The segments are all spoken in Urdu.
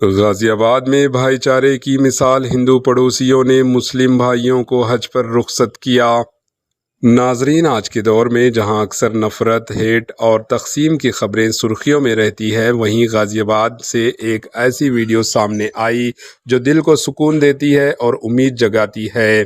غازی آباد میں بھائی چارے کی مثال، ہندو پڑوسیوں نے مسلم بھائیوں کو حج پر رخصت کیا۔ ناظرین، آج کے دور میں جہاں اکثر نفرت، ہیٹ اور تقسیم کی خبریں سرخیوں میں رہتی ہے، وہیں غازی آباد سے ایک ایسی ویڈیو سامنے آئی جو دل کو سکون دیتی ہے اور امید جگاتی ہے۔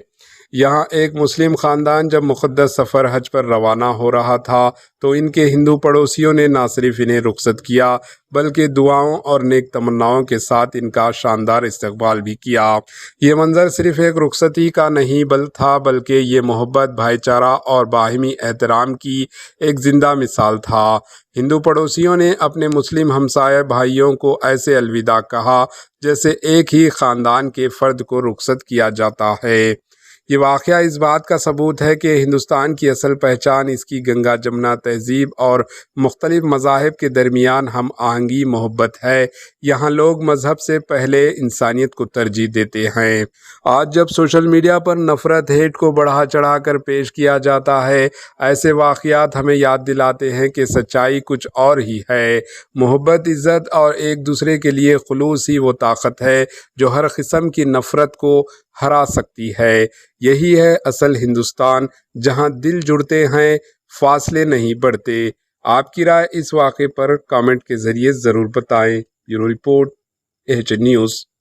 یہاں ایک مسلم خاندان جب مقدس سفر حج پر روانہ ہو رہا تھا تو ان کے ہندو پڑوسیوں نے نہ صرف انہیں رخصت کیا بلکہ دعاؤں اور نیک تمناؤں کے ساتھ ان کا شاندار استقبال بھی کیا۔ یہ منظر صرف ایک رخصتی کا نہیں تھا، بلکہ یہ محبت، بھائی چارہ اور باہمی احترام کی ایک زندہ مثال تھا۔ ہندو پڑوسیوں نے اپنے مسلم ہمسائے بھائیوں کو ایسے الوداع کہا جیسے ایک ہی خاندان کے فرد کو رخصت کیا جاتا ہے۔ یہ واقعہ اس بات کا ثبوت ہے کہ ہندوستان کی اصل پہچان اس کی گنگا جمنا تہذیب اور مختلف مذاہب کے درمیان ہم آہنگی محبت ہے۔ یہاں لوگ مذہب سے پہلے انسانیت کو ترجیح دیتے ہیں۔ آج جب سوشل میڈیا پر نفرت، ہیٹ کو بڑھا چڑھا کر پیش کیا جاتا ہے، ایسے واقعات ہمیں یاد دلاتے ہیں کہ سچائی کچھ اور ہی ہے۔ محبت، عزت اور ایک دوسرے کے لیے خلوص ہی وہ طاقت ہے جو ہر قسم کی نفرت کو ہرا سکتی ہے۔ یہی ہے اصل ہندوستان، جہاں دل جڑتے ہیں، فاصلے نہیں بڑھتے۔ آپ کی رائے اس واقعے پر کامنٹ کے ذریعے ضرور بتائیں۔ Bureau report, AHN news.